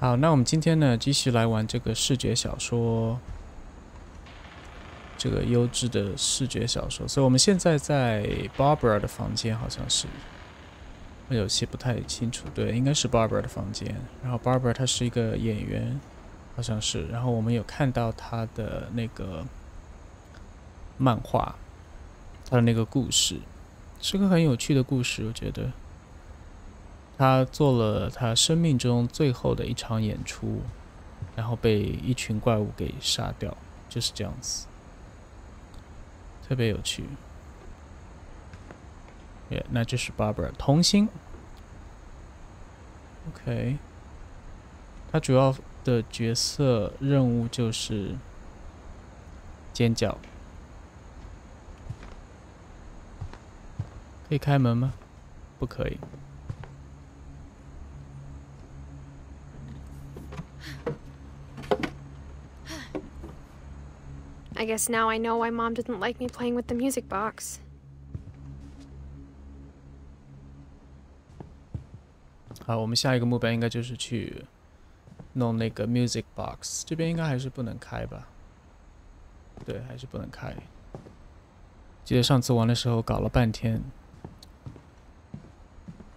好，那我们今天呢，继续来玩这个视觉小说，这个优质的视觉小说。所以我们现在在 Barbara 的房间，好像是，我有些不太清楚。对，应该是 Barbara 的房间。然后 Barbara 她是一个演员，好像是。然后我们有看到她的那个漫画，她的那个故事，是个很有趣的故事，我觉得。他做了他生命中最后的一场演出，然后被一群怪物给杀掉，就是这样子，特别有趣。那这是 Barbara 童星 ，OK。他主要的角色任务就是尖叫。可以开门吗？不可以。I guess now I know why Mom didn't like me playing with the music box. 好，我们下一个目标应该就是去弄那个 music box， 这边应该还是不能开吧？对，还是不能开。记得上次玩的时候搞了半天，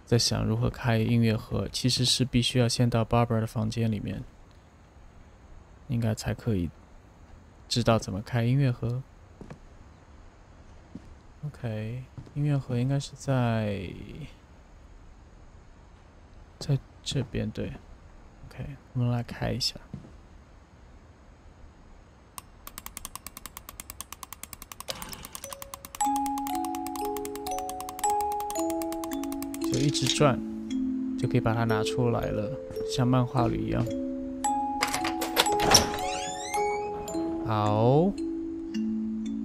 在想如何开音乐盒，其实是必须要先到 Barbara 的房间里面，应该才可以知道怎么开音乐盒。OK， 音乐盒应该是在这边，对。OK， 我们来开一下。就一直转，就可以把它拿出来了，像漫画里一样。好，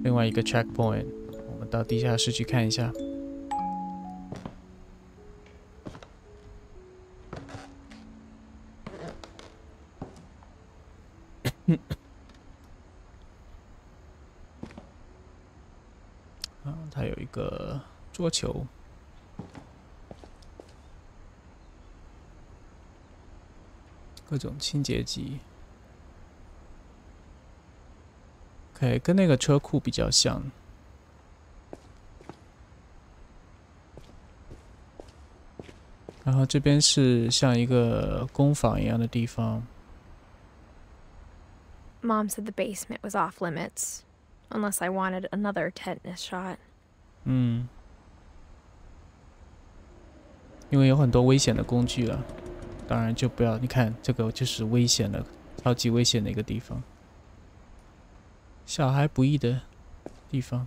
另外一个 checkpoint， 我们到地下室去看一下。它有一个桌球。各种清洁剂。OK， 跟那个车库比较像。然后这边是像一个工坊一样的地方。Mom said the basement was off limits, unless I wanted another tetanus shot. 因为有很多危险的工具啊。当然就不要，你看这个就是危险的，超级危险的一个地方，小孩不宜的地方。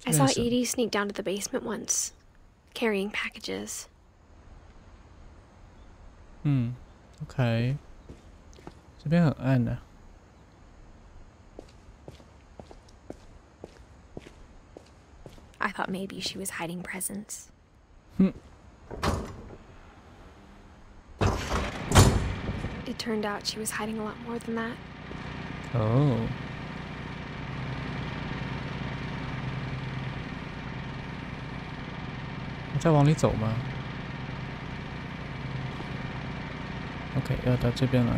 I saw Edie sneak down to the basement once, carrying packages. OK， 这边很暗的。I thought maybe she was hiding presents. It turned out she was hiding a lot more than that. Oh. 你再往里走吗 ？OK， 要到这边来。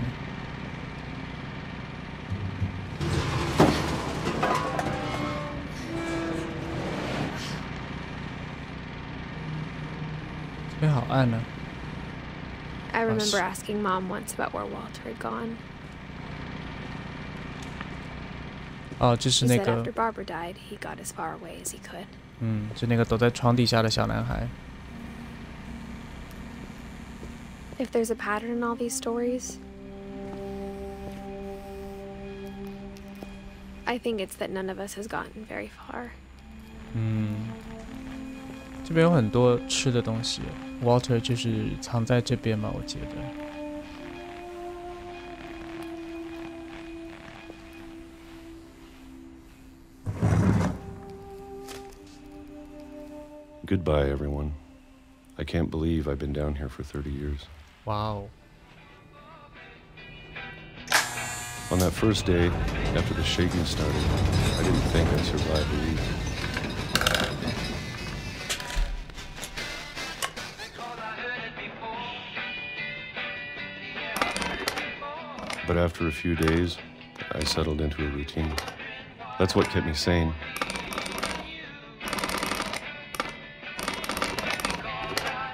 这边好暗啊。I remember asking Mom once about where Walter had gone. 哦，就是那 He said 个 after Barbara died, he got as far away as he could. 就那个躲在床底下的小男孩。If there's a pattern in all these stories, I think it's that none of us has gotten very far. 这边有很多吃的东西 ，Walter 就是藏在这边嘛，我记得。Goodbye, everyone. I can't believe I've been down here for 30 years. Wow. On that first day, after the shaking started, I didn't think I'd survive a week. But after a few days, I settled into a routine. That's what kept me sane.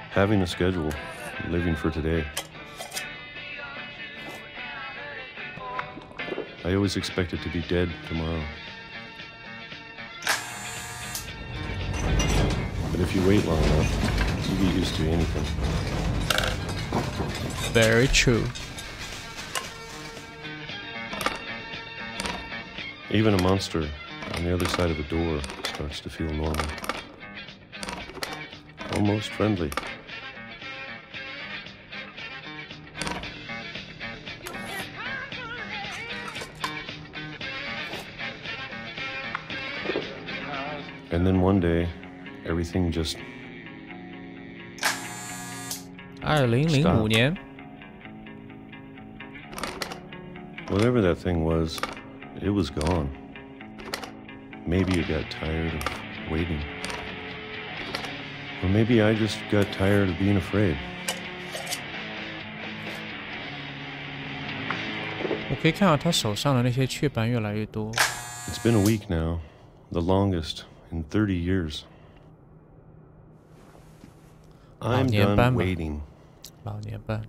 Having a schedule, living for today. I always expected to be dead tomorrow. But if you wait long enough, you get used to anything. Very true. Even a monster on the other side of a door starts to feel normal. Almost friendly. And then one day, everything just 2005年 Whatever that thing was, it was gone. Maybe it got tired of waiting. Or maybe I just got tired of being afraid. 我可以看到他手上的那些雀斑越来越多。It's been a week now, the longest in 30 years. I'm done waiting. 老年斑。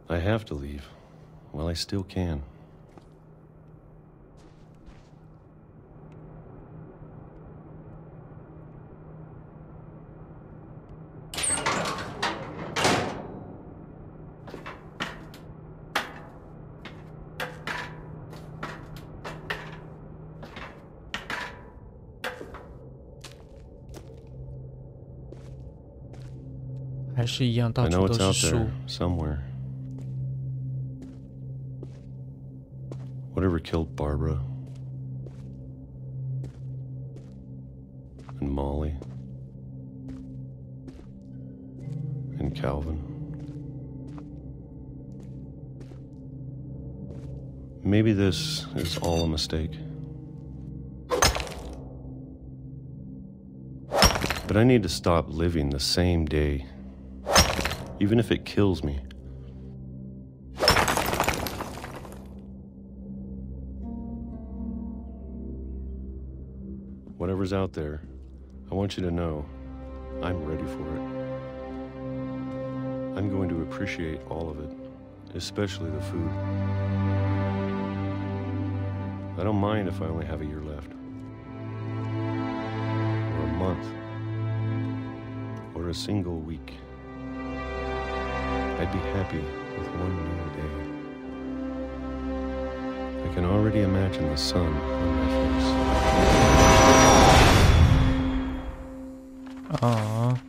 I have to leave while I still can. I know it's out there somewhere. Whatever killed Barbara and Molly and Calvin. Maybe this is all a mistake. But I need to stop living the same day, even if it kills me. Whatever's out there, I want you to know I'm ready for it. I'm going to appreciate all of it, especially the food. I don't mind if I only have a year left, or a month, or a single week. I'd be happy with one new day. I can already imagine the sun on my face. 啊，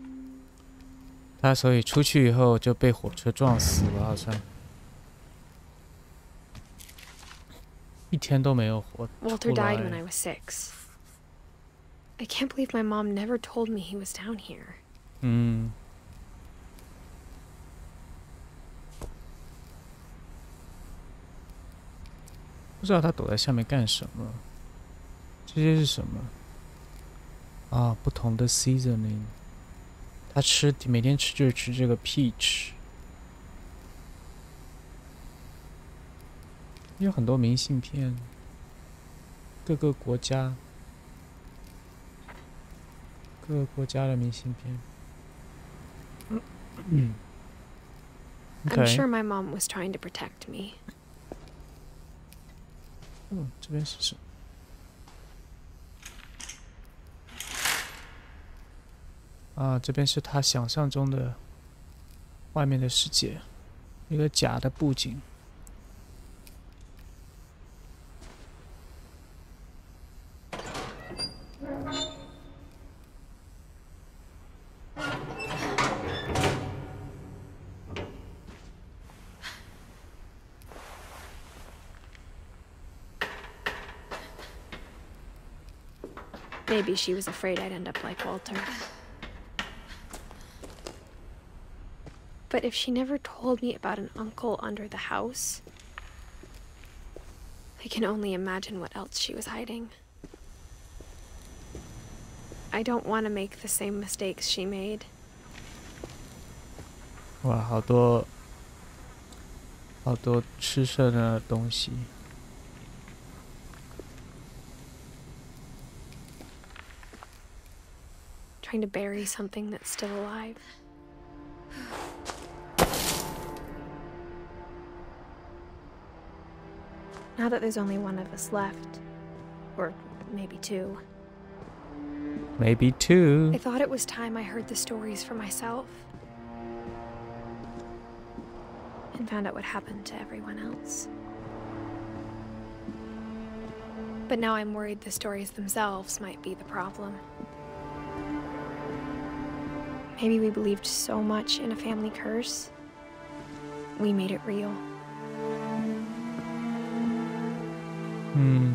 他所以出去以后就被火车撞死了，好像一天都没有活出来。 Walter died when I was 6. I can't believe my mom never told me he was down here. 不知道他躲在下面干什么？这些是什么？啊，不同的 seasoning。他每天就是吃这个 peach。有很多明信片，各个国家的明信片。I'm sure my mom was trying to protect me. 这边是什么？啊，这边是他想象中的外面的世界，一个假的布景。Maybe she was afraid I'd end up like Walter. But if she never told me about an uncle under the house, I can only imagine what else she was hiding. I don't want to make the same mistakes she made. 哇，好多好多吃剩的东西。Trying to bury something that's still alive. Now that there's only one of us left, or maybe two. Maybe two. I thought it was time I heard the stories for myself. And found out what happened to everyone else. But now I'm worried the stories themselves might be the problem. Maybe we believed so much in a family curse, we made it real. Hmm.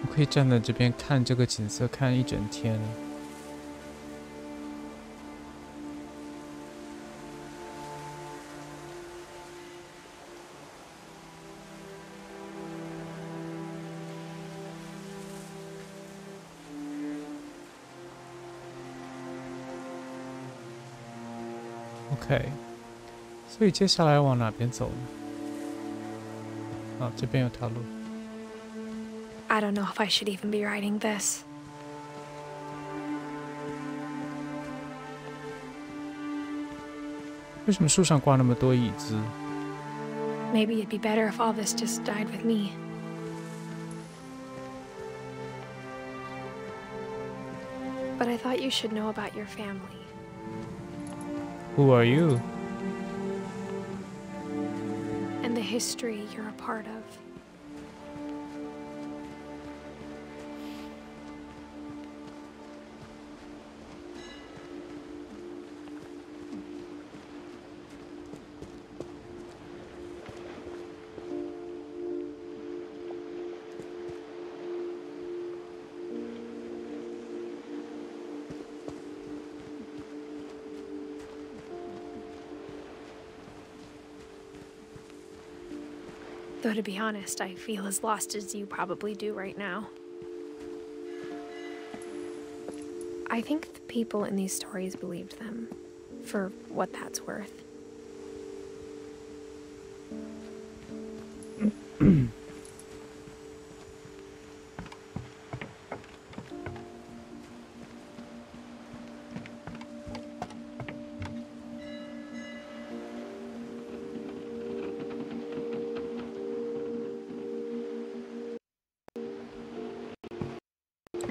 我可以站在这边看这个景色，看一整天。OK， 所以接下来往哪边走呢？哦，这边有条路。I don't know if I should even be writing this. 为什么树上挂那么多椅子？ Maybe it'd be better if all this just died with me. But I thought you should know about your family. Who are you? And the history you're a part of. Though to be honest, I feel as lost as you probably do right now. I think the people in these stories believed them, for what that's worth.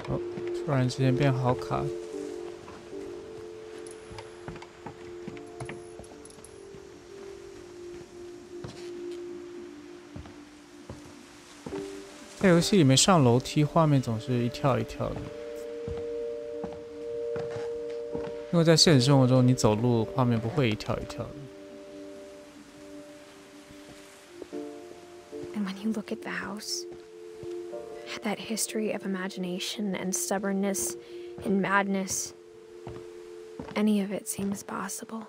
Oh, 突然之间变好卡。在游戏里面上楼梯，画面总是一跳一跳的，因为在现实生活中，你走路画面不会一跳一跳的。And when you look at the house, that history of imagination and stubbornness and madness, any of it seems possible.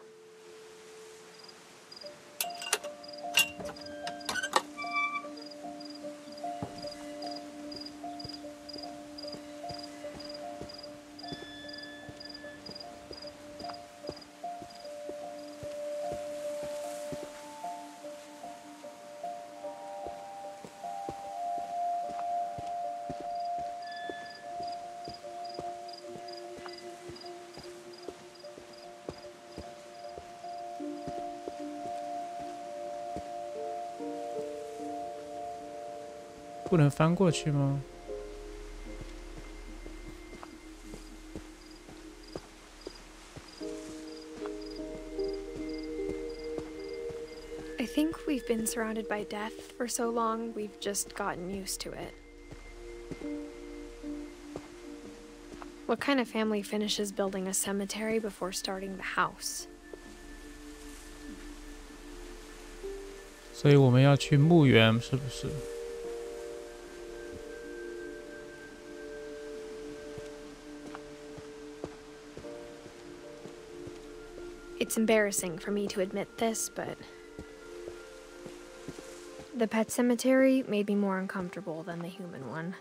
不能翻过去吗？ I think we've been surrounded by death for so long, we've just gotten used to it. What kind of family finishes building a cemetery before starting the house? 所以我们要去墓园，是不是？ It's embarrassing for me to admit this, but The pet cemetery made me more uncomfortable than the human one.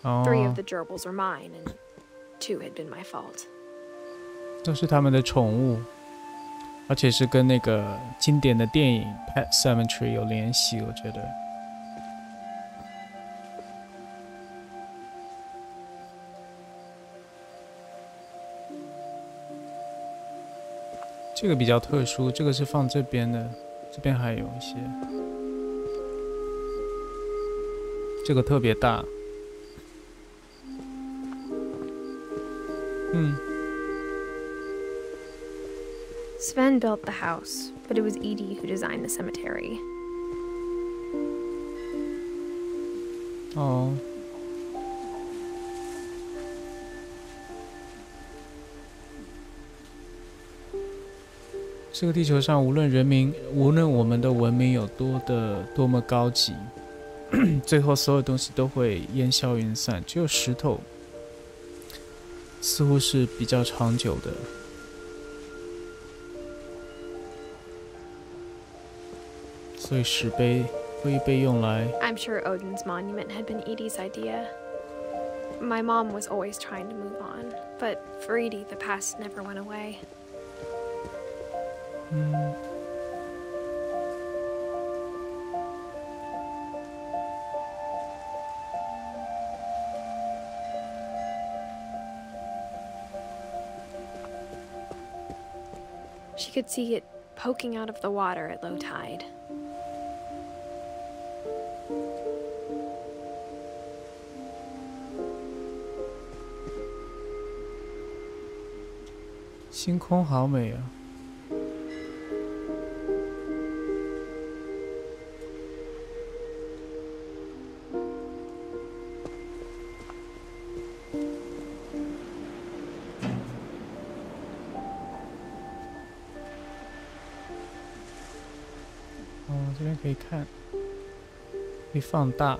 3 of the gerbils were mine, and 2 had been my fault. 都是他们的宠物，而且是跟那个经典的电影《Pet Cemetery》有联系，我觉得。这个比较特殊，这个是放这边的，这边还有一些。这个特别大。Sven built the house, but it was Edie who designed the cemetery. 哦。这个地球上，无论我们的文明有多么高级，最后所有东西都会烟消云散，只有石头似乎是比较长久的。所以石碑会被用来。I'm sure Odin's monument had been Edie's idea. My mom was always trying to move on, but for Edie, the past never went away. She could see it poking out of the water at low tide. 星空好美啊！这边可以看，可以放大。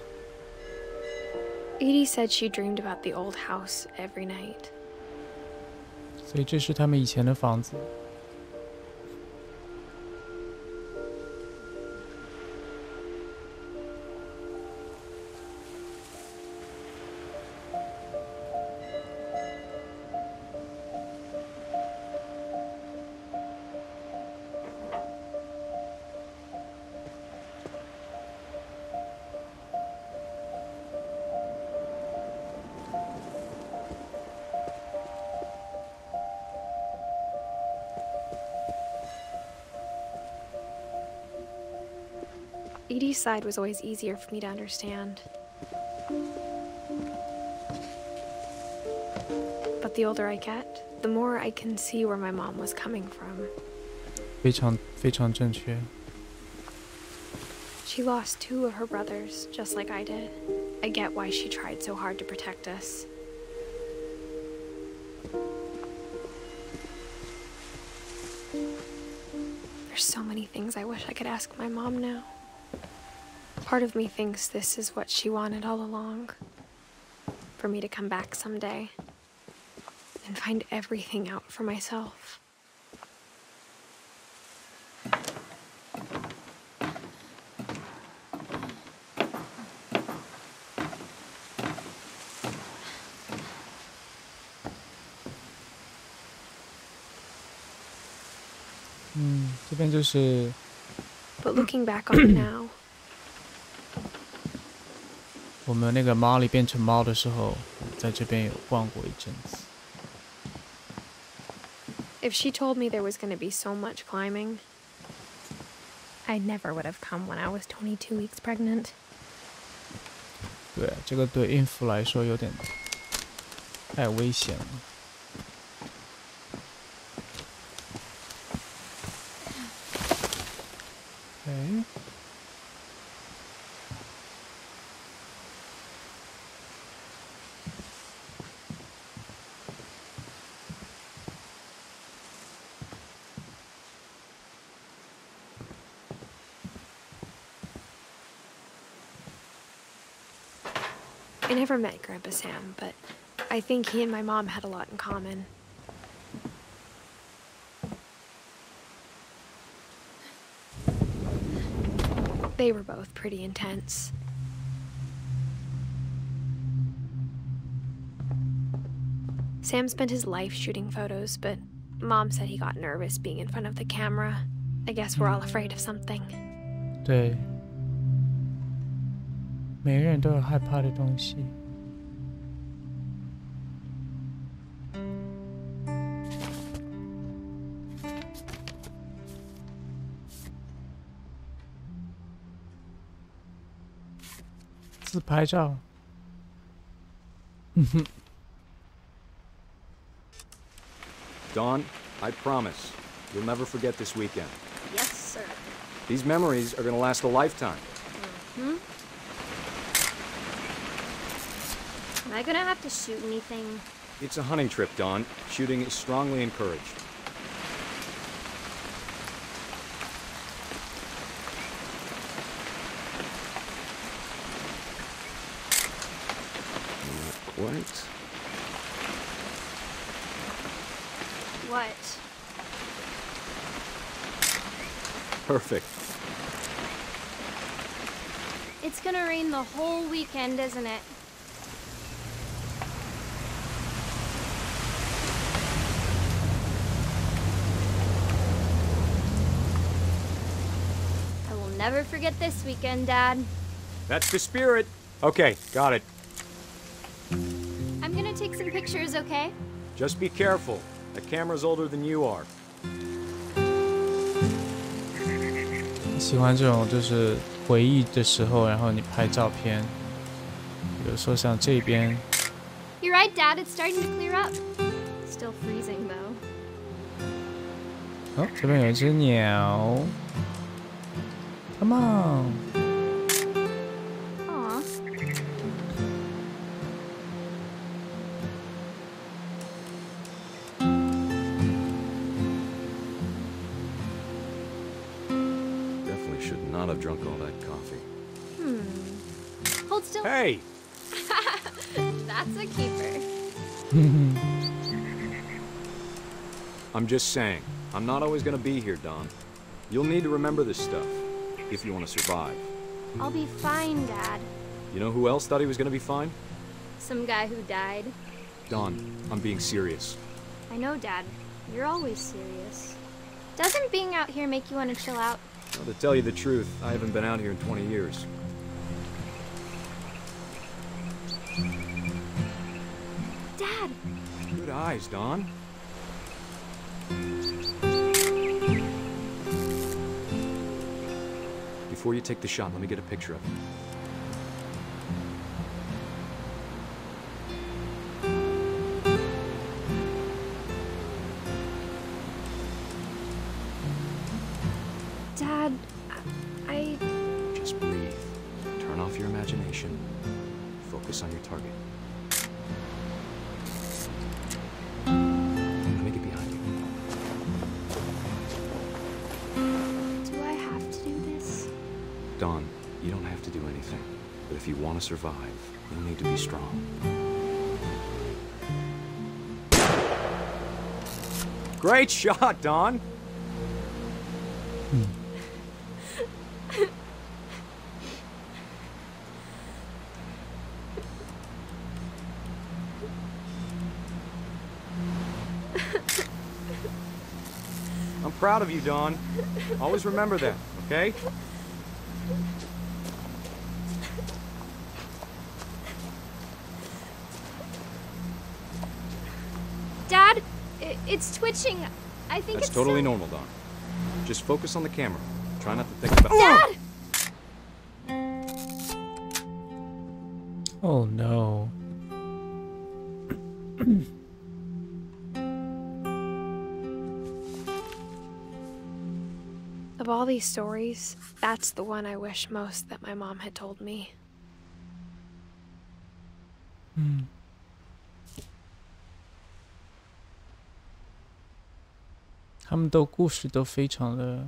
Edie said she dreamed about the old house every night. 所以这是他们以前的房子。Edie's side was always easier for me to understand. But the older I get, the more I can see where my mom was coming from. 非常正确。She lost 2 of her brothers, just like I did. I get why she tried so hard to protect us. There's so many things I wish I could ask my mom now. Part of me thinks this is what she wanted all along. For me to come back someday and find everything out for myself. But looking back on it now, 我们那个Molly变成猫的时候，在这边有逛过一阵子。If she told me there was going to be so much climbing, I never would have come when I was 22 weeks pregnant. 对，这个对孕妇来说有点太危险了。哎。I never met Grandpa Sam, but I think he and my mom had a lot in common. They were both pretty intense. Sam spent his life shooting photos, but Mom said he got nervous being in front of the camera. I guess we're all afraid of something. 对，每个人都有害怕的东西。自拍照。Dawn, I promise, you'll never forget this weekend. Yes, sir. These memories are gonna last a lifetime. Am I gonna have to shoot anything? It's a hunting trip, Dawn. Shooting is strongly encouraged. Not quite. What? Perfect. It's gonna rain the whole weekend, isn't it? I will never forget this weekend, Dad. That's the spirit. Okay, got it. I'm gonna take some pictures, okay? Just be careful. That camera's older than you are. 喜欢这种就是回忆的时候，然后你拍照片。比如说像这边。You're right, Dad. It's starting to clear up. Still freezing, though. 哦，这边有一只鸟。Come on. Aw. Definitely should not have drunk all that coffee. Hold still. Hey! That's a keeper. I'm just saying, I'm not always gonna be here, Dawn. You'll need to remember this stuff, if you want to survive. I'll be fine, Dad. You know who else thought he was gonna be fine? Some guy who died. Dawn, I'm being serious. I know, Dad. You're always serious. Doesn't being out here make you want to chill out? Well, to tell you the truth, I haven't been out here in 20 years. Dad! Good eyes, Dawn. Before you take the shot, let me get a picture of it. Dad, I... Just breathe. Turn off your imagination. Focus on your target. Let me get behind you. Do I have to do this? Dawn, you don't have to do anything. But if you want to survive, you'll need to be strong. Great shot, Dawn! I'm proud of you, Dawn. Always remember that, okay? Dad, it's twitching. I think That's it's totally so... normal, Dawn. Just focus on the camera. Try not to think about... Dad! Oh no. Of all these stories, that's the one I wish most that my mom had told me. 他们的故事都非常的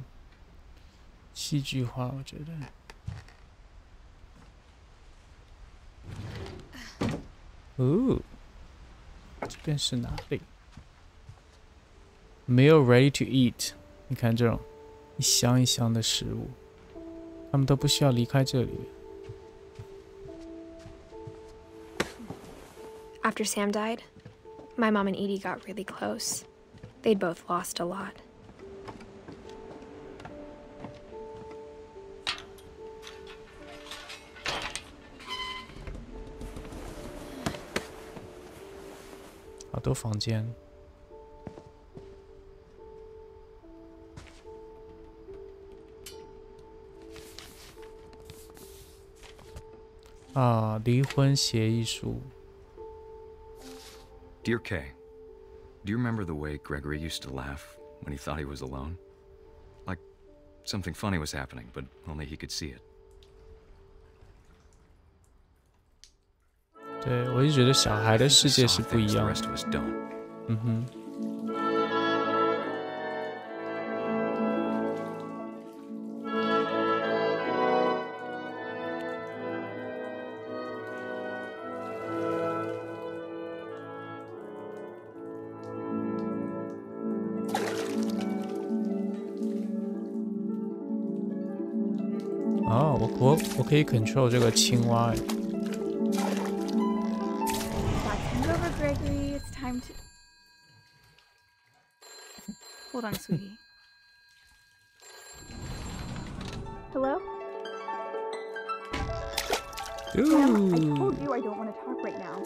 戏剧化，我觉得。哦，这边是哪里 ？Meal ready to eat。你看这种一箱一箱的食物，他们都不需要离开这里。After Sam died, my mom and Edie got really close. They'd both lost a lot. 好多房间。啊，离婚协议书。Dear Kay, do you remember the way Gregory used to laugh when he thought he was alone? Like something funny was happening, but only he could see it. 对，我就觉得小孩的世界是不一样的。嗯哼。哦，我可以 control 这个青蛙。Gregory, it's time to... Hold on, sweetie. Hello? Sam, I told you I don't want to talk right now.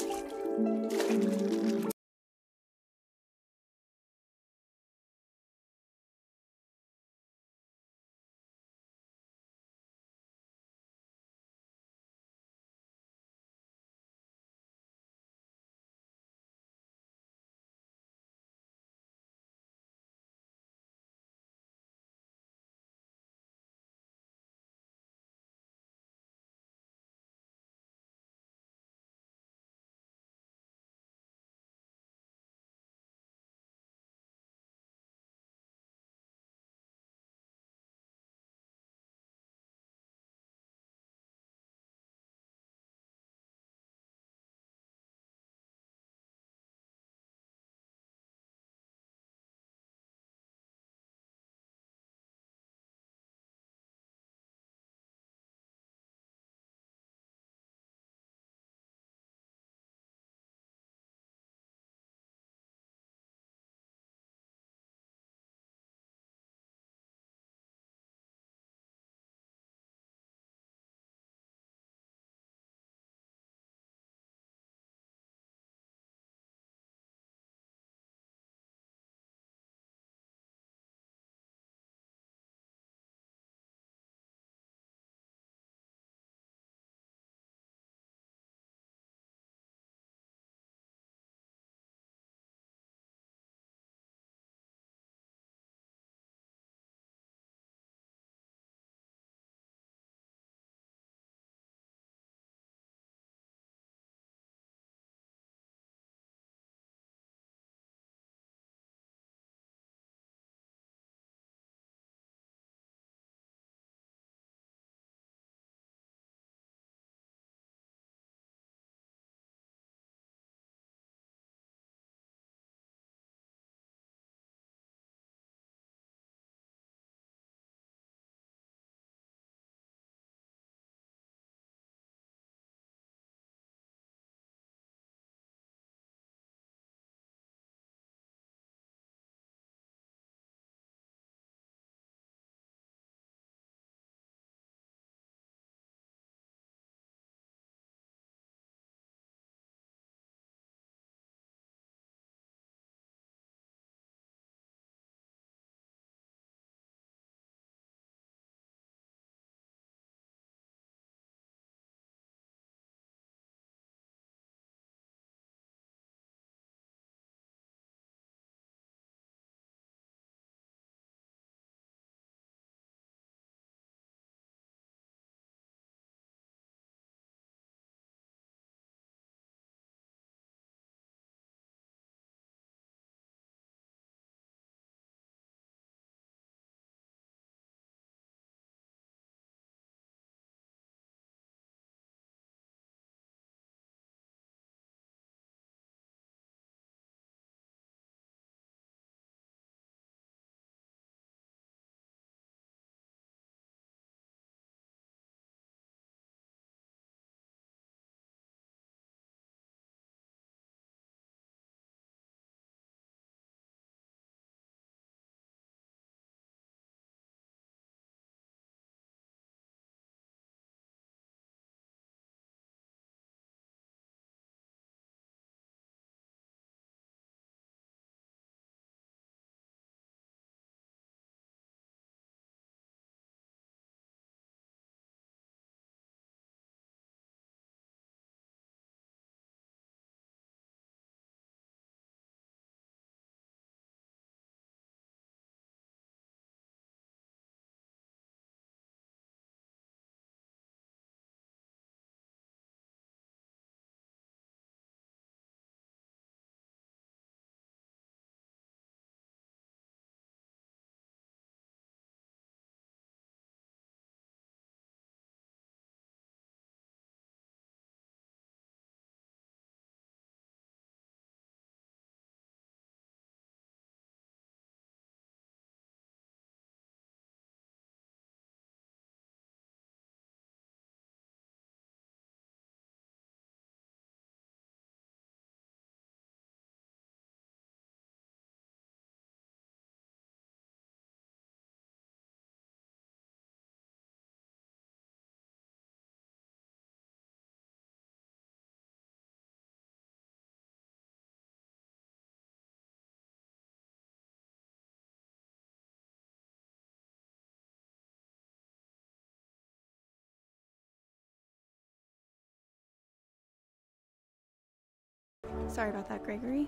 Sorry about that, Gregory.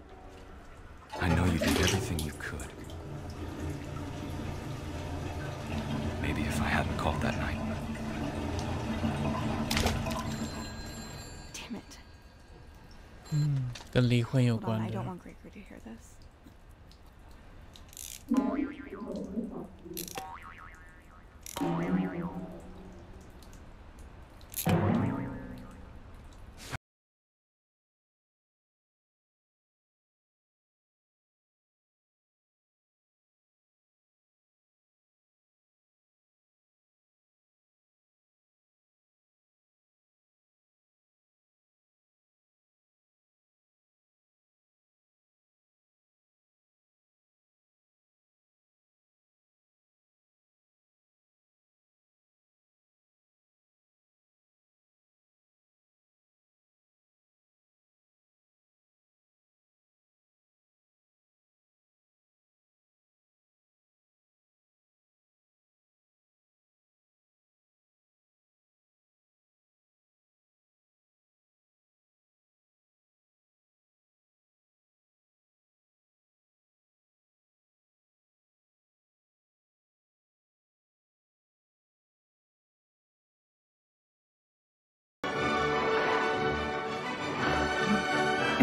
I know you did everything you could. Maybe if I hadn't called that night. Damn it. 跟离婚有 Hold on, 关 I 的 don't。want Gregory to hear this.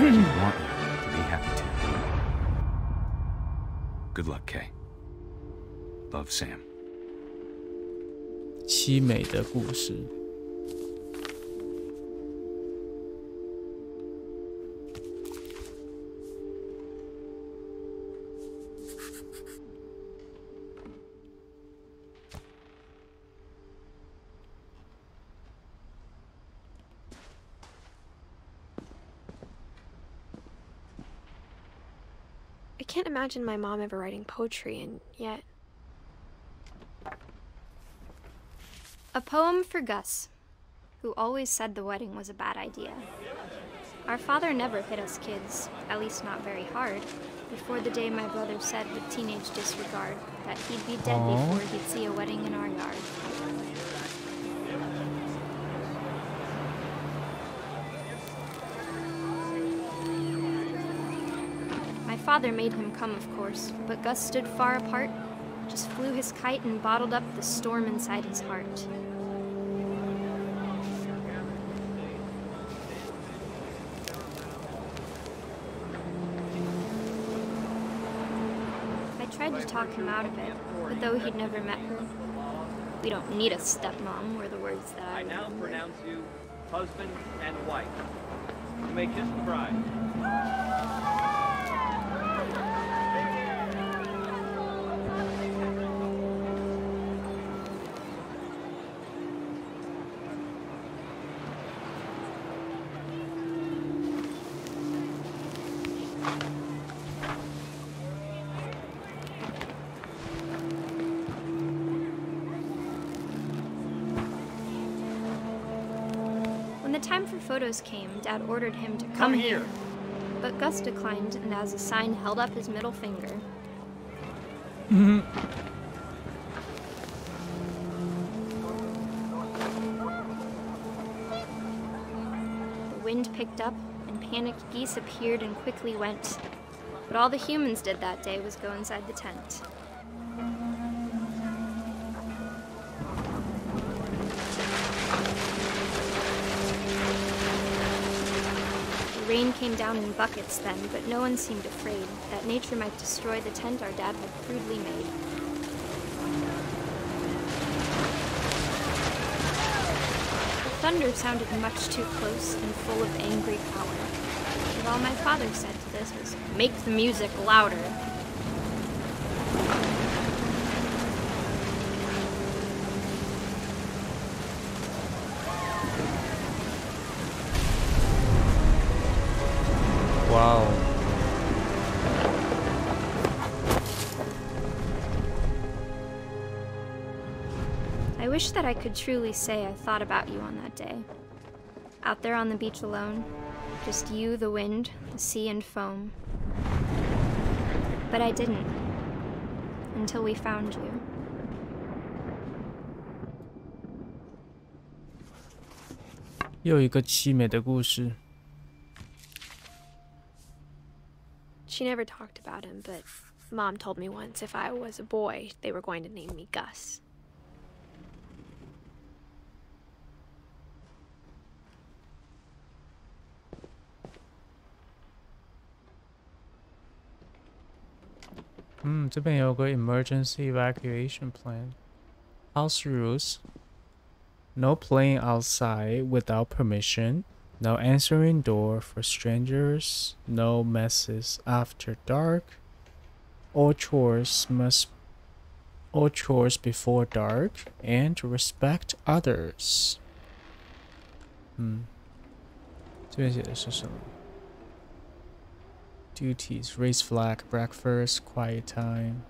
I want you to be happy too. Good luck, Kay. Love, Sam. 凄美的故事。I can't imagine my mom ever writing poetry, and yet. A poem for Gus, who always said the wedding was a bad idea. Our father never hit us kids, at least not very hard, before the day my brother said with teenage disregard that he'd be dead before he'd see a wedding in our yard. My father made him come, of course, but Gus stood far apart, just flew his kite and bottled up the storm inside his heart. I tried to talk him out of it, but though he'd never met her, we don't need a stepmom, were the words that I now remember. pronounce you husband and wife. You may kiss the bride. When the time for photos came, Dad ordered him to come here. But Gus declined, and as a sign held up his middle finger. The wind picked up, and panicked geese appeared and quickly went. But all the humans did that day was go inside the tent. The rain came down in buckets then, but no one seemed afraid that nature might destroy the tent our dad had crudely made. The thunder sounded much too close and full of angry power. And all my father said to this was, "Make the music louder." Wow. I wish that I could truly say I thought about you on that day. Out there on the beach alone, just you, the wind, the sea, and foam. But I didn't, until we found you. 又一个凄美的故事。She never talked about him, but Mom told me once if I was a boy, they were going to name me Gus. Hmm, 这边有个 emergency evacuation plan. House rules. No playing outside without permission. No answering door for strangers. No messes after dark. All chores before dark. And respect others. 这边写的是什么？ Duties, raise flag, breakfast, quiet time.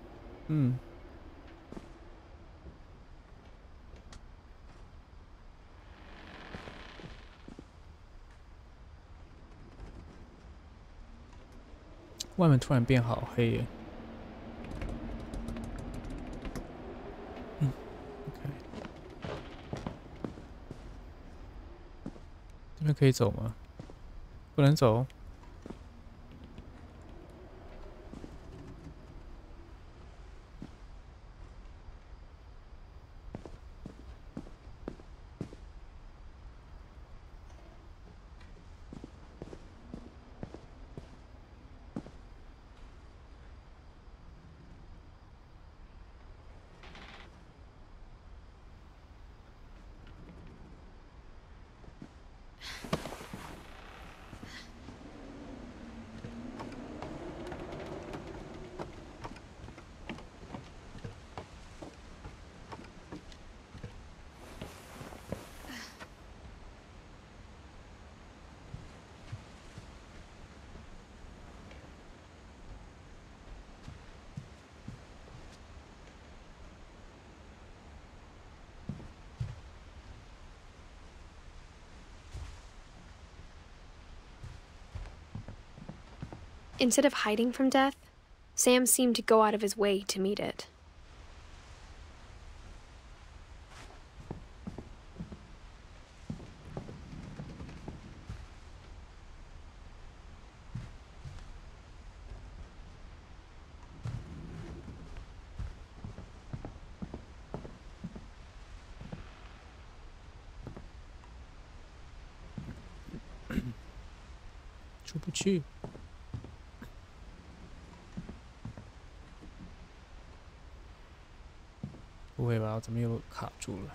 外面突然变好黑耶。OK。这边可以走吗？不能走。Instead of hiding from death, Sam seemed to go out of his way to meet it. "出不去。不会吧？我怎么又卡住了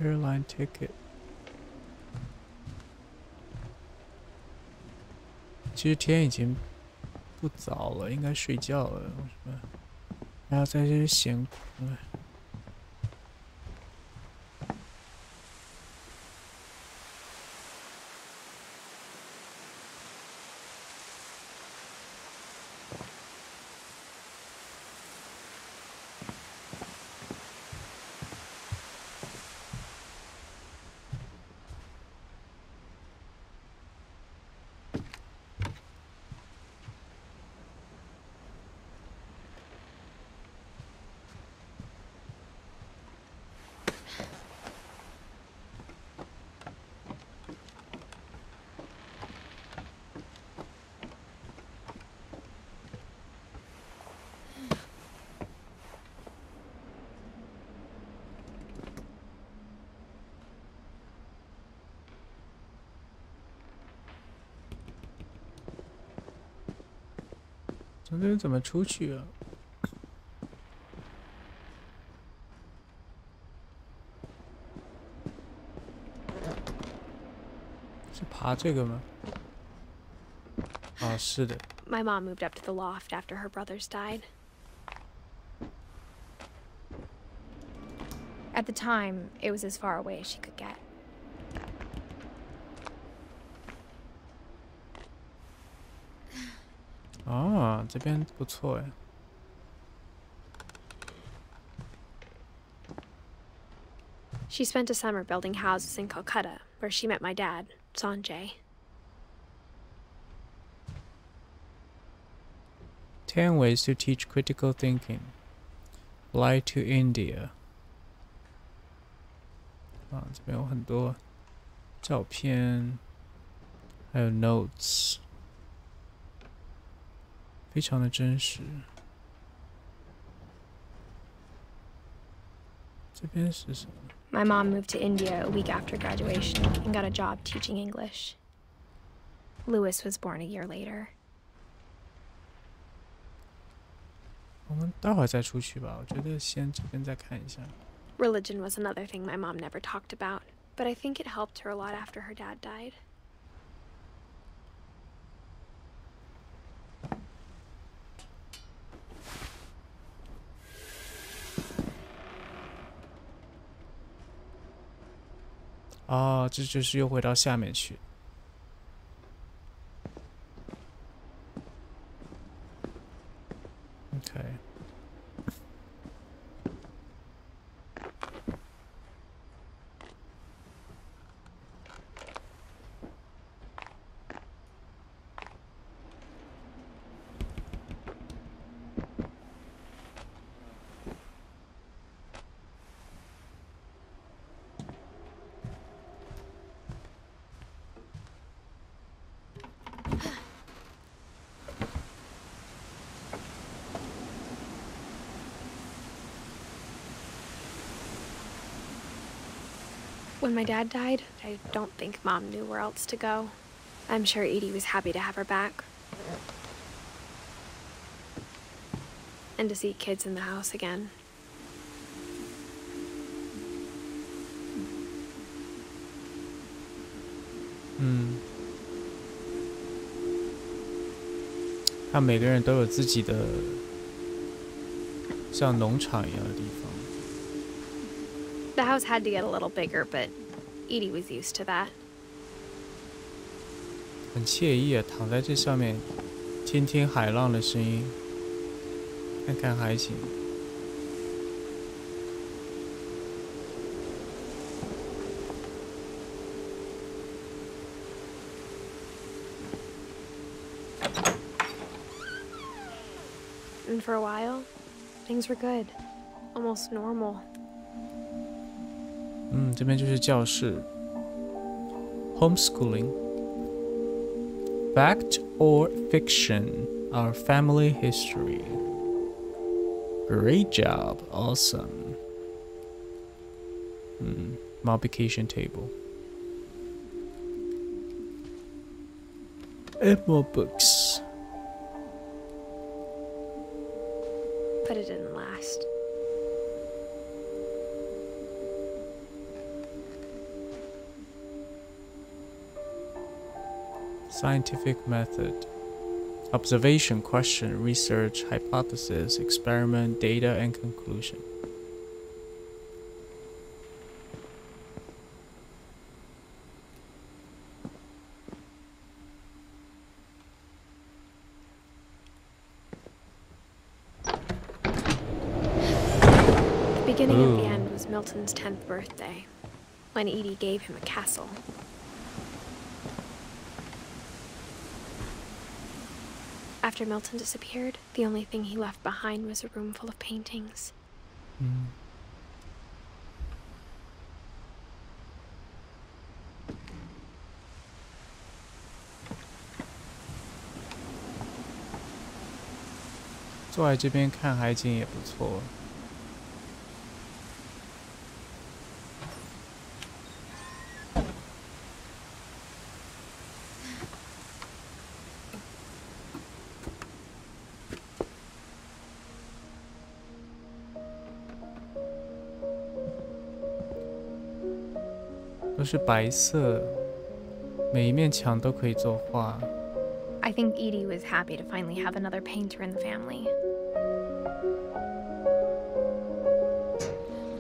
？Airline ticket。其实天已经不早了，应该睡觉了。为什么还要在这里闲？从这边怎么出去啊？是爬这个吗？啊，是的。My mom moved up to the loft after her brothers died. At the time, it was as far away as she could get. 哦，这边不错哎。She spent a summer building houses in Calcutta, where she met my dad, Sanjay. 10 ways to teach critical thinking. Fly to India. 啊，这边有很多照片，还有 notes， 非常的真实。这边是什么？ My mom moved to India a week after graduation and got a job teaching English. Louis was born a year later. 我们待会儿再出去吧，我觉得先这边再看一下。 Religion was another thing my mom never talked about, but I think it helped her a lot after her dad died. 哦，这就是又回到下面去。OK。When my dad died, I don't think Mom knew where else to go. I'm sure Edie was happy to have her back. And to see kids in the house again. Mm. 他每个人都有自己的像农场一样的地方。 The house had to get a little bigger, but Edie was used to that. 很惬意啊，躺在这上面，听听海浪的声音，看看海景。And for a while, things were good. Almost normal. 这边就是教室。Homeschooling. Fact or fiction? Our family history. Great job. Awesome. Multiplication table. And more books. But it didn't last. Scientific method. Observation, question, research, hypothesis, experiment, data, and conclusion. The beginning of the end was Milton's 10th birthday, when Edie gave him a castle. After Milton disappeared, the only thing he left behind was a room full of paintings. 坐在这边看海景也不错。都是白色，每一面墙都可以作画。I think Edie was happy to finally have another painter in the family.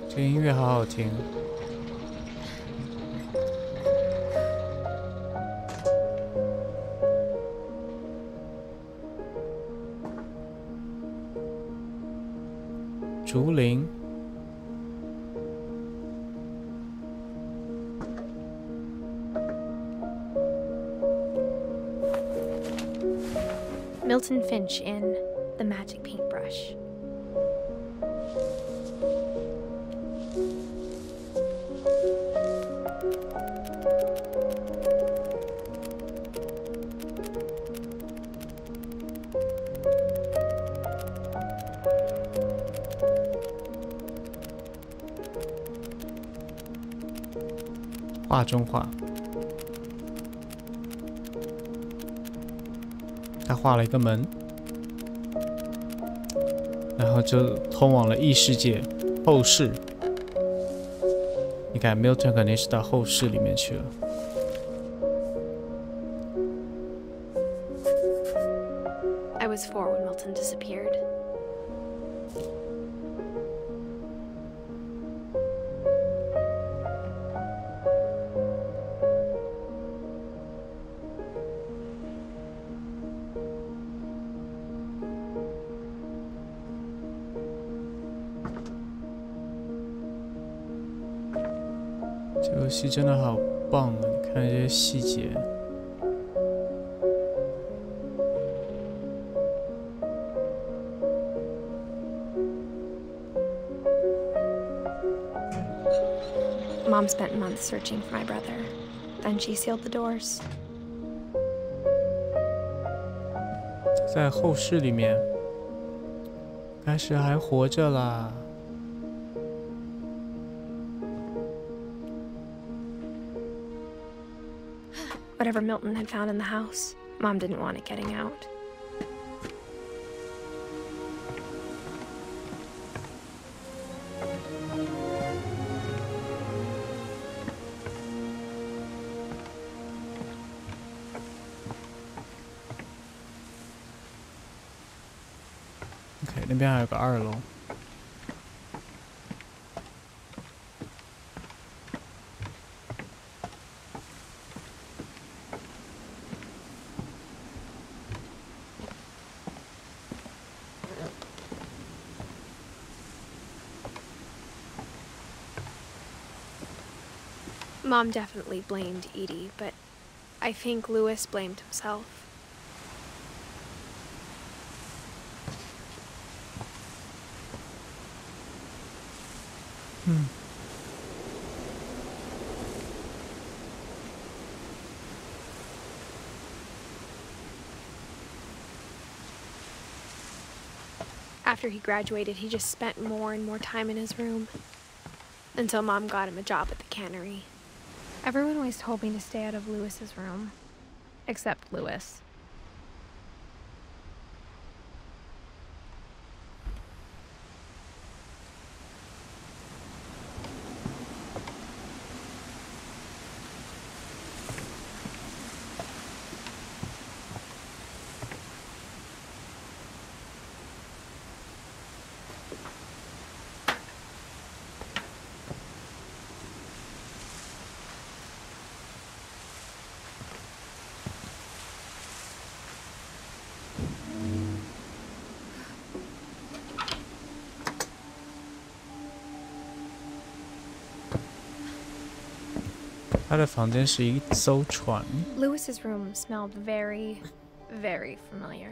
这音乐好好听。竹林。 Milton Finch Inn. the magic paintbrush. "画中画，他画了一个门，然后就通往了异世界后世。你看 Milton 肯定是到后世里面去了。I was 4 when Milton disappeared. "这游戏真的好棒啊！你看这些细节。Mom spent months searching for my brother. Then she sealed the doors. 在后世里面，开始还活着啦。Whatever Milton had found in the house, Mom didn't want it getting out. OK， 那边还有个2楼。Mom definitely blamed Edie, but I think Lewis blamed himself. After he graduated, he just spent more and more time in his room. Until Mom got him a job at the cannery. Everyone always told me to stay out of Lewis's room. Except Lewis.他的房间是一艘船。Lewis's room smelled very, very familiar.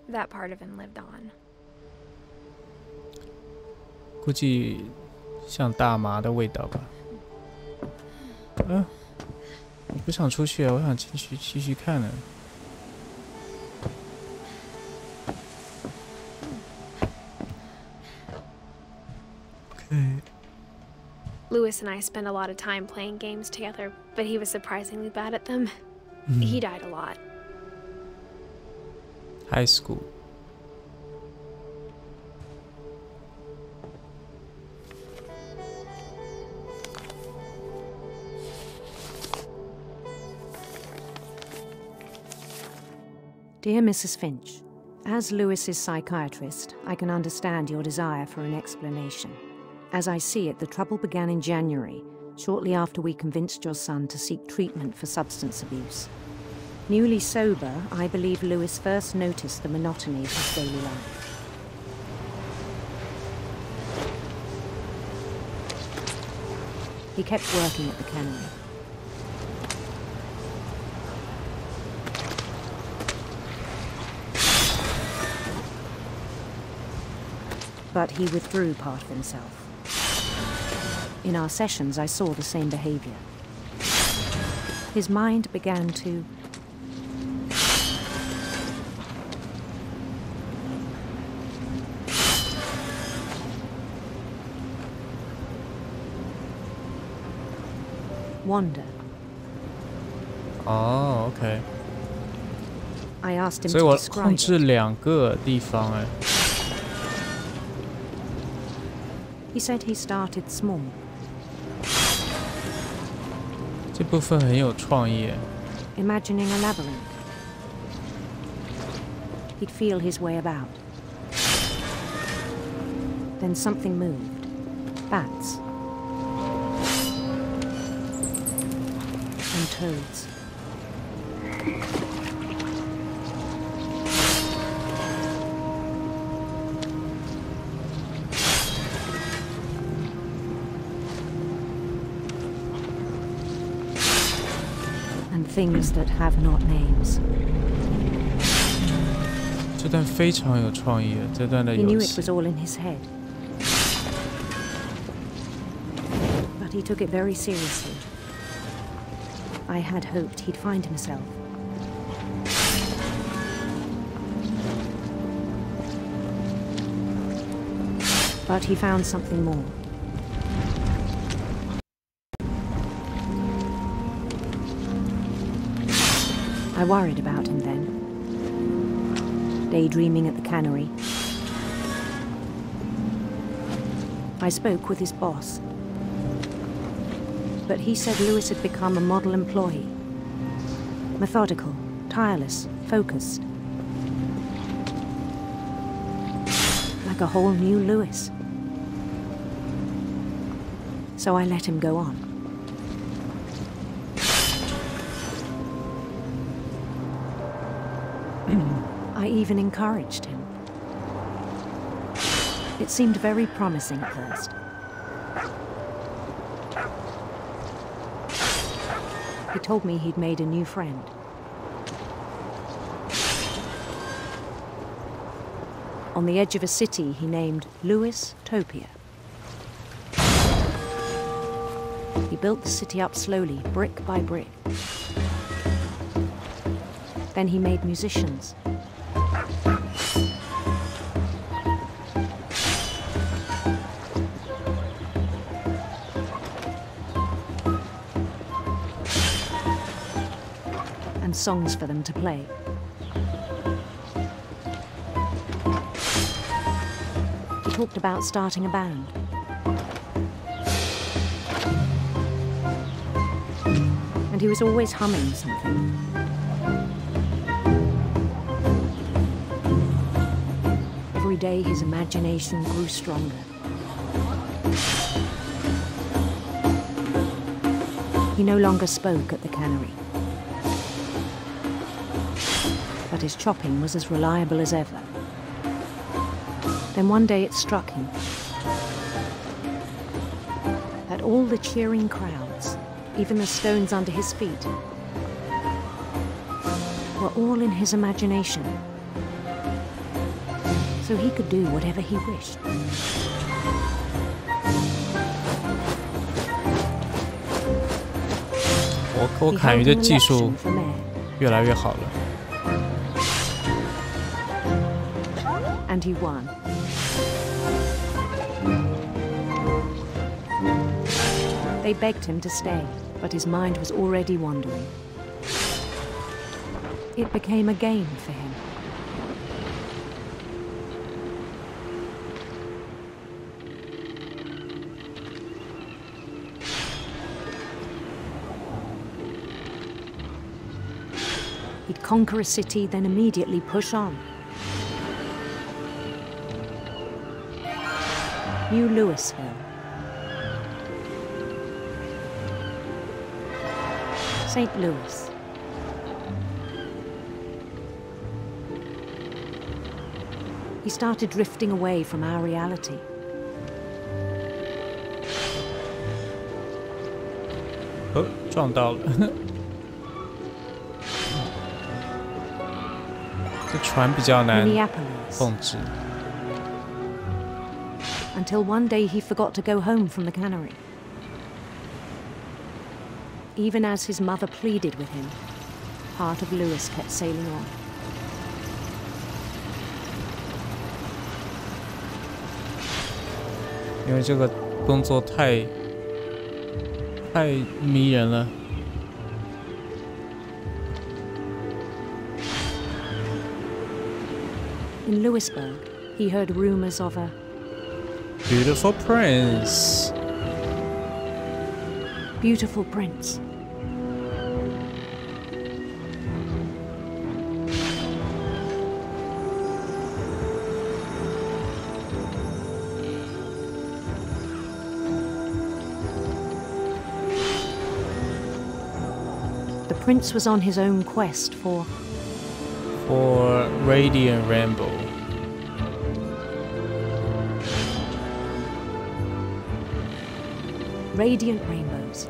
That part of him lived on. 估计像大麻的味道吧。我不想出去，我想继续看呢。OK。Lewis and I spent a lot of time playing games together, but he was surprisingly bad at them. He died a lot. High school. Dear Mrs. Finch, as Lewis's psychiatrist, I can understand your desire for an explanation. As I see it, the trouble began in January, shortly after we convinced your son to seek treatment for substance abuse. Newly sober, I believe Lewis first noticed the monotony of his daily life. He kept working at the cannery. But he withdrew part of himself. In our sessions, I saw the same behavior. His mind began to wander. Oh, okay. I asked him 所以 to 我 describe 控制 it. 2个地方哎。He said he started small. 这部分很有创意哎。 Imagining a labyrinth. He'd feel his way about. Then something moved. Bats. And toads. And things that have not names. 这段非常有创意，这段的 He knew 游 it 戏 was。all in his head. But he took it very seriously. I had hoped he'd find himself. But he found something more. I worried about him then. Daydreaming at the cannery. I spoke with his boss. But he said Lewis had become a model employee. Methodical, tireless, focused. Like a whole new Lewis. So I let him go on. I even encouraged him. It seemed very promising at first. He told me he'd made a new friend. On the edge of a city he named Lewis Topia. He built the city up slowly, brick by brick. Then he made musicians. And songs for them to play. He talked about starting a band. And he was always humming something. Every day his imagination grew stronger. He no longer spoke at the cannery. But his chopping was as reliable as ever. Then one day it struck him that all the cheering crowds, even the stones under his feet, were all in his imagination. So he could do whatever he wished. 我砍鱼的技术越来越好了。 And he won. They begged him to stay, but his mind was already wandering. It became a game for him. He'd conquer a city, then immediately push on. New Louisville. St. Louis. He started drifting away from our reality. Oh, 撞到了。这船比较难 Minneapolis. 控制。until one day he forgot to go home from the cannery. Even as his mother pleaded with him, part of Lewis kept sailing on. 因为这个动作太迷人了。In Lewisburg, he heard rumors of a Beautiful prince. beautiful prince. The prince was on his own quest for Radiant Rainbow. radiant rainbows.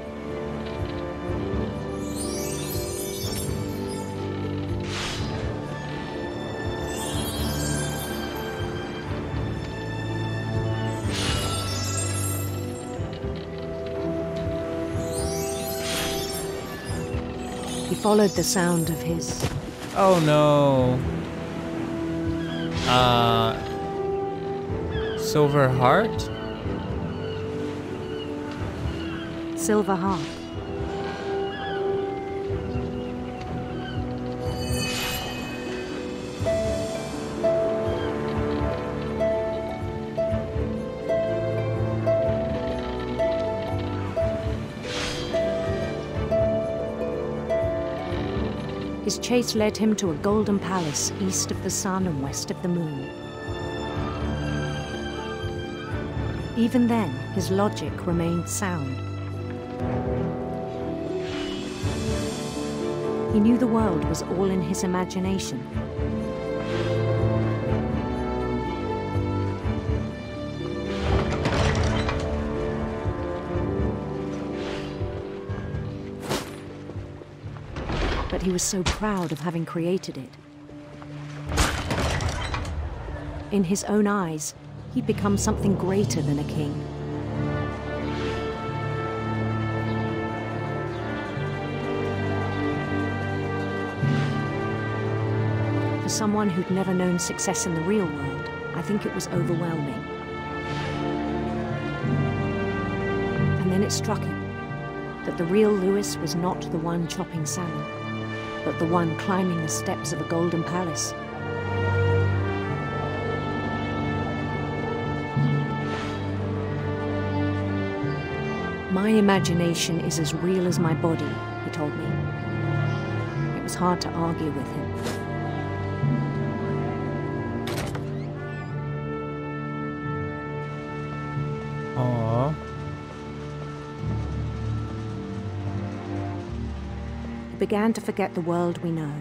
He followed the sound of his Oh no. Silver Heart? silver harp. His chase led him to a golden palace east of the sun and west of the moon. Even then, his logic remained sound. He knew the world was all in his imagination. But he was so proud of having created it. In his own eyes, he'd become something greater than a king. For someone who'd never known success in the real world, I think it was overwhelming. And then it struck him that the real Lewis was not the one chopping salmon, but the one climbing the steps of a golden palace. My imagination is as real as my body, he told me. It was hard to argue with him. Aww. He began to forget the world we know.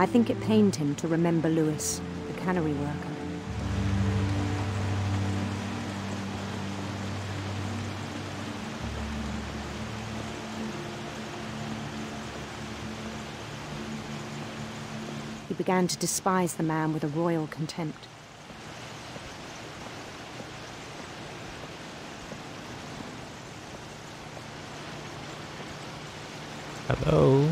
I think it pained him to remember Lewis, the cannery worker. He began to despise the man with a royal contempt. Hello.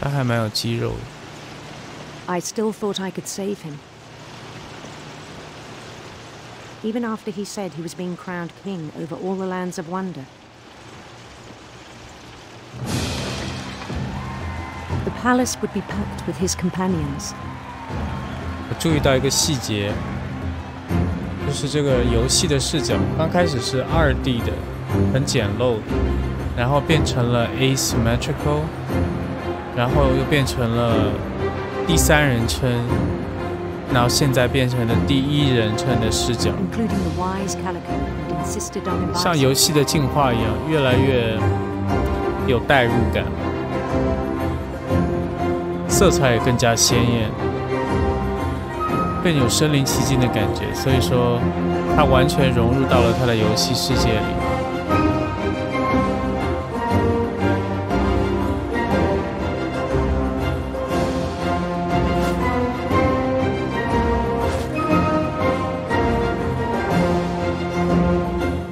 他还蛮有肌肉的。 I still thought I could save him. Even after he said he was being crowned king over all the lands of wonder. The palace would be packed with his companions. 我注意到一个细节，就是这个游戏的视角，刚开始是2D 的，很简陋的，然后变成了 asymmetrical， 然后又变成了第三人称，然后现在变成了第一人称的视角，像游戏的进化一样，越来越有代入感，色彩也更加鲜艳。更有身临其境的感觉，所以说他完全融入到了他的游戏世界里。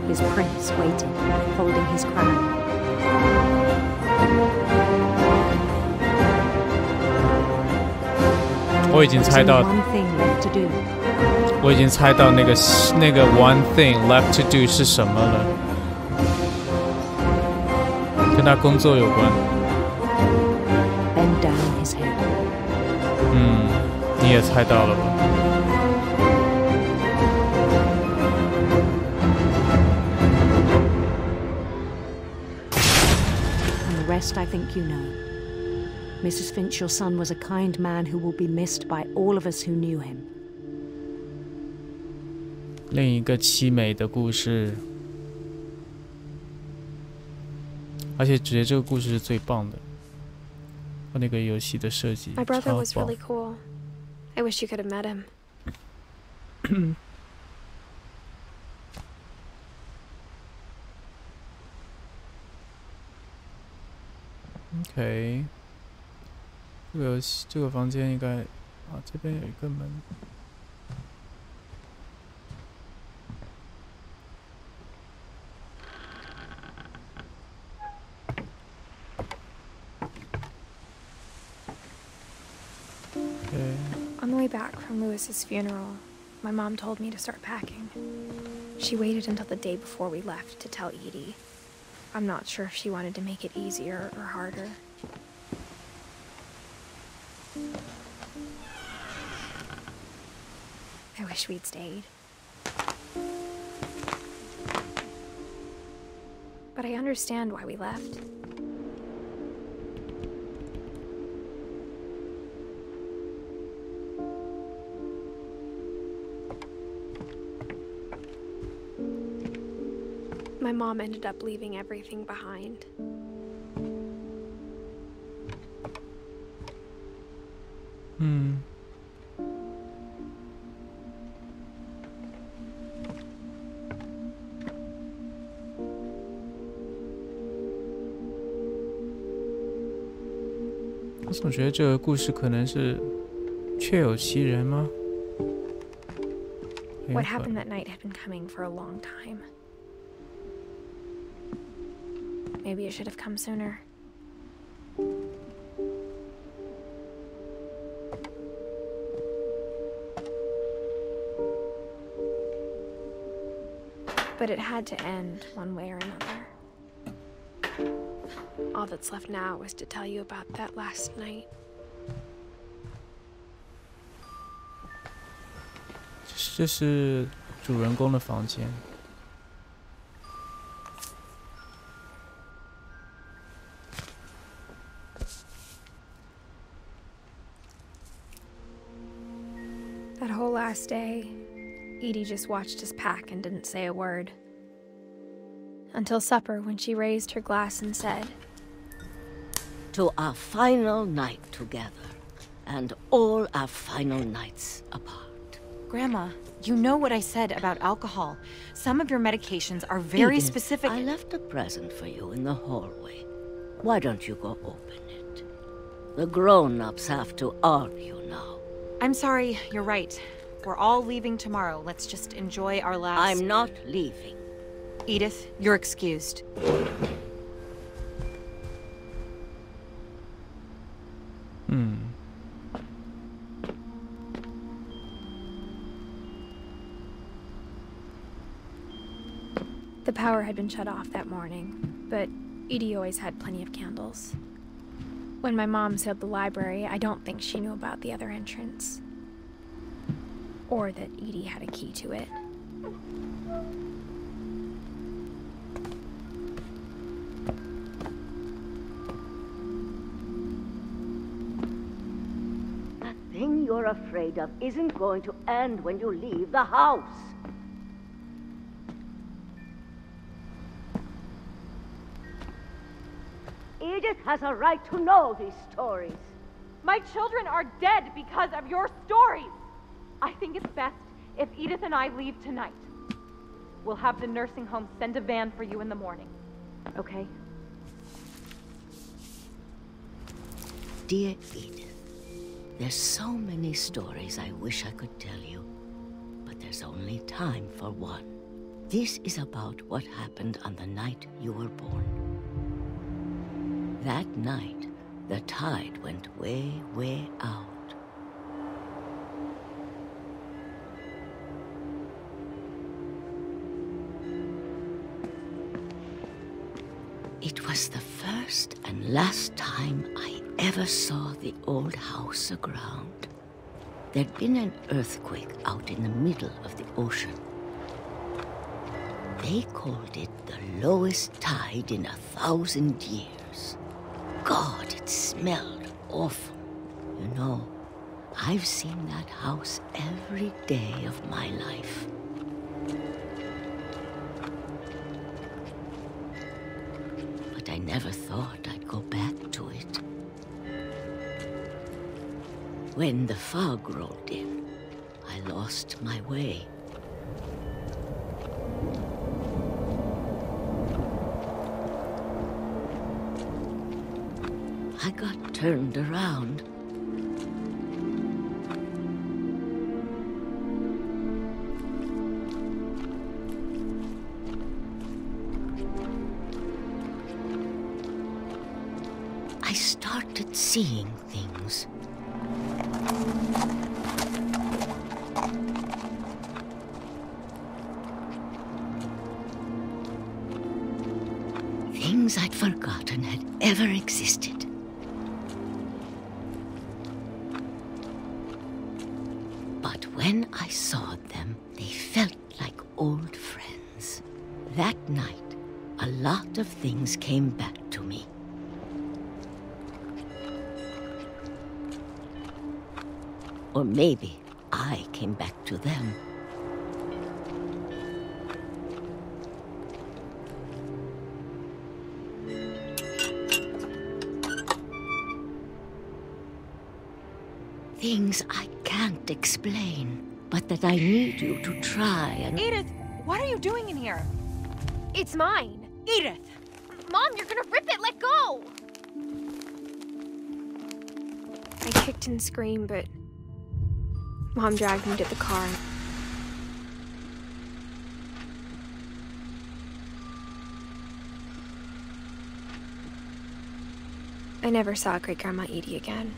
His prince waited, holding his crown.我已经猜到，我已经猜到那个 one thing left to do 是什么了，跟他工作有关。Bend down his head. 你也猜到了吧？And the rest I think you know. Mrs. Finch, your son was a kind man who will be missed by all of us who knew him. 另一个凄美的故事，而且觉得这个故事是最棒的，和那个游戏的设计 My brother 超 was 棒。 really cool. I wish you could have met him. OK， 这个房间应该这边有一个门。On the way back from Lewis's funeral, my mom told me to start packing. She waited until the day before we left to tell Edie. I'm not sure if she wanted to make it easier or harder. I wish we'd stayed. But I understand why we left. My mom ended up leaving everything behind. Hmm. 我总觉得这个故事可能是确有其人吗？ What happened that night had been coming for a long time. Maybe it should have come sooner. But it had to end one way or another. All that's left now is to tell you about that last night. 这是主人公的房间。 That whole last day, Edie just watched us pack and didn't say a word. Until supper, when she raised her glass and said, "To our final night together, and all our final nights apart." Grandma, you know what I said about alcohol. Some of your medications are very Edith, specific. I left a present for you in the hallway. Why don't you go open it? The grown-ups have to argue now. I'm sorry, you're right. We're all leaving tomorrow. Let's just enjoy our last... I'm not leaving. Edith, you're excused. The power had been shut off that morning, but Edie always had plenty of candles. When my mom sealed the library, I don't think she knew about the other entrance. Or that Edie had a key to it. That thing you're afraid of isn't going to end when you leave the house. Edith has a right to know these stories. My children are dead because of your stories. I think it's best if Edith and I leave tonight. We'll have the nursing home send a van for you in the morning. Okay? Dear Edith, there's so many stories I wish I could tell you, but there's only time for one. This is about what happened on the night you were born. That night, the tide went way, way out. It was the first and last time I ever saw the old house aground. There'd been an earthquake out in the middle of the ocean. They called it the lowest tide in 1,000 years. God, it smelled awful. You know, I've seen that house every day of my life. But I never thought I'd go back to it. When the fog rolled in, I lost my way. I got turned around. I started seeing things. Things I'd forgotten had ever existed. But when I saw them, they felt like old friends. That night, a lot of things came back to me. Or maybe I came back to them. Things I can't explain, but that I need you to try and... Edith, what are you doing in here? It's mine. Edith! Mom, you're gonna rip it! Let go! I kicked and screamed, but Mom dragged me to the car. I never saw Great-Grandma Edie again.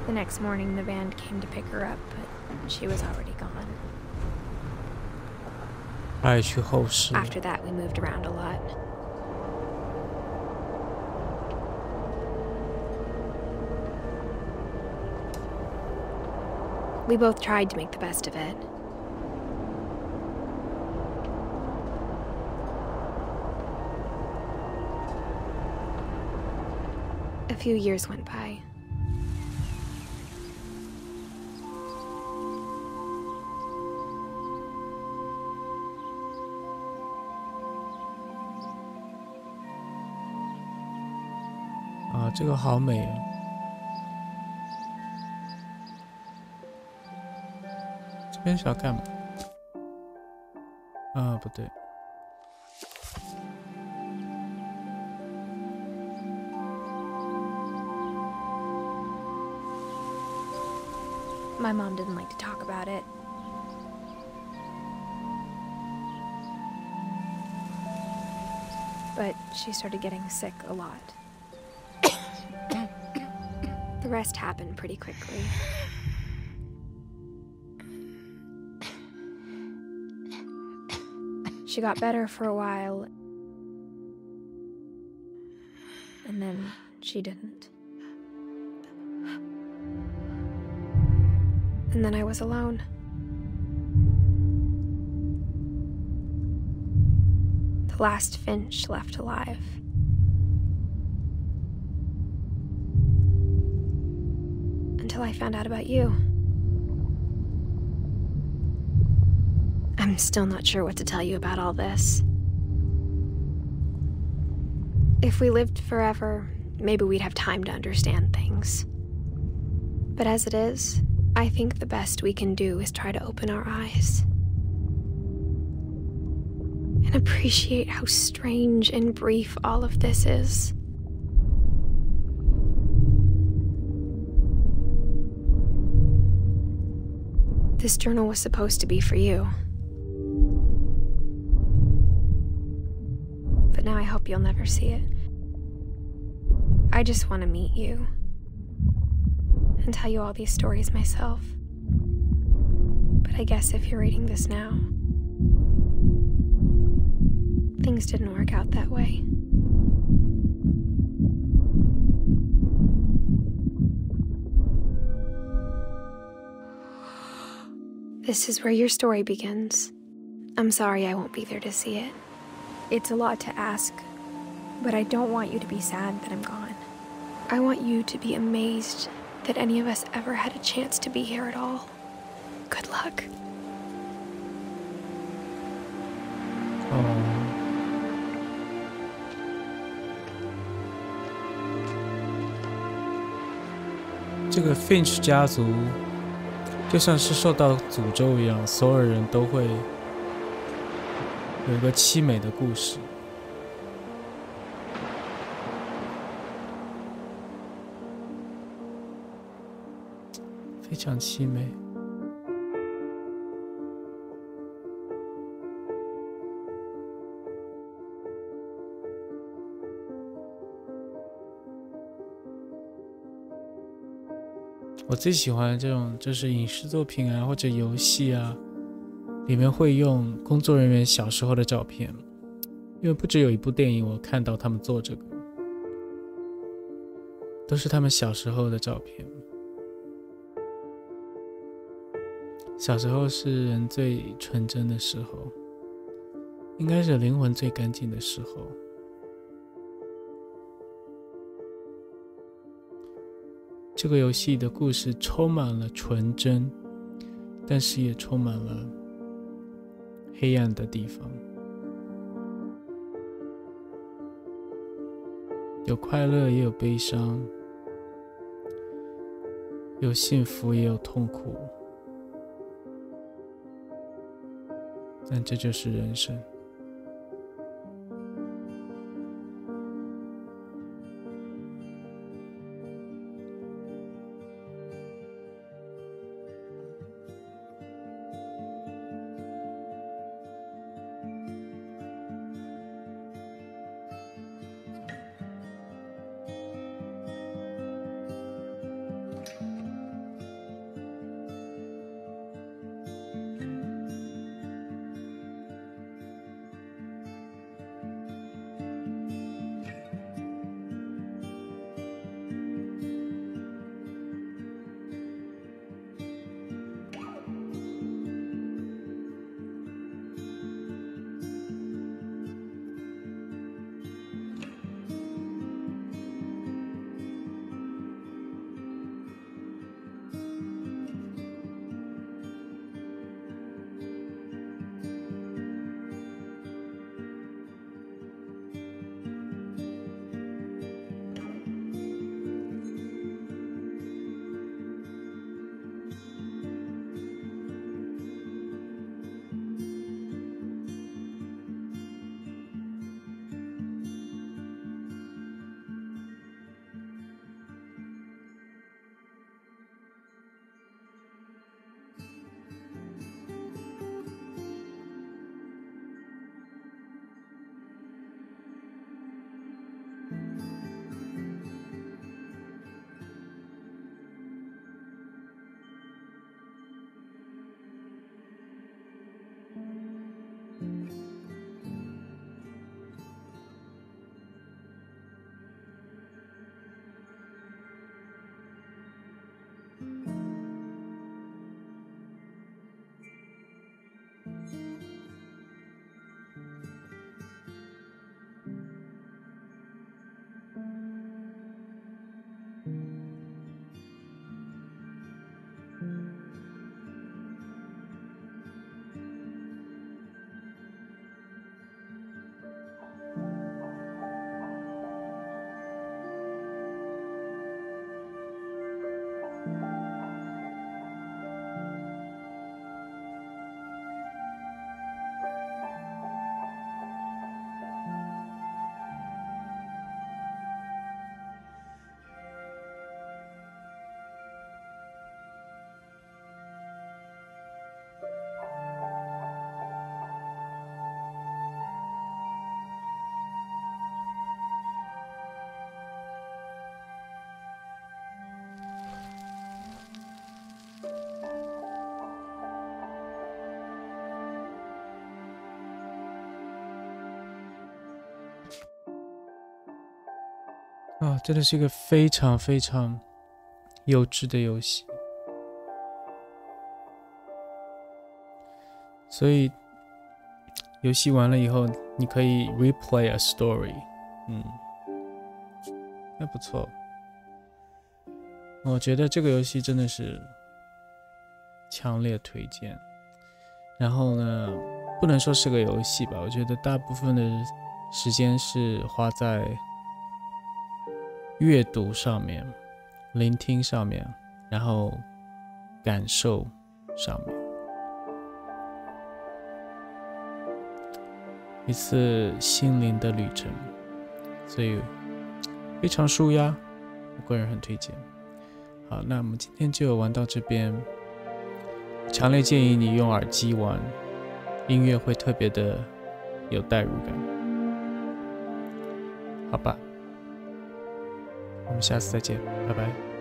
The next morning, the van came to pick her up, but she was already gone. After that, we moved around a lot. We both tried to make the best of it. A few years went by.啊，这个好美啊！这边是要干嘛？啊，不对。My mom didn't like to talk about it. But she started getting sick a lot. The rest happened pretty quickly. She got better for a while, and then she didn't. And then I was alone. The last Finch left alive. Until I found out about you. I'm still not sure what to tell you about all this. If we lived forever, maybe we'd have time to understand things. But as it is, I think the best we can do is try to open our eyes and appreciate how strange and brief all of this is. This journal was supposed to be for you. But now I hope you'll never see it. I just want to meet you and tell you all these stories myself. But I guess if you're reading this now, things didn't work out that way. This is where your story begins. I'm sorry I won't be there to see it. It's a lot to ask, but I don't want you to be sad that I'm gone. I want you to be amazed that any of us ever had a chance to be here at all. Good luck. Oh. 这个 Finch 家族就像是受到诅咒一样，所有人都会有一个凄美的故事。非常凄美。我最喜欢这种就是影视作品啊或者游戏啊，里面会用工作人员小时候的照片，因为不只有一部电影我看到他们做这个，都是他们小时候的照片。小时候是人最纯真的时候，应该是灵魂最干净的时候。这个游戏的故事充满了纯真，但是也充满了黑暗的地方，有快乐也有悲伤，有幸福也有痛苦，但这就是人生。啊，真的是一个非常非常幼稚的游戏。所以游戏完了以后，你可以 replay a story， 还不错。我觉得这个游戏真的是强烈推荐。然后呢，不能说是个游戏吧，我觉得大部分的时间是花在阅读上面、聆听上面，然后感受上面。一次心灵的旅程，所以非常舒压，我个人很推荐。好，那我们今天就玩到这边。强烈建议你用耳机玩，音乐会特别的有代入感。好吧，我们下次再见，拜拜。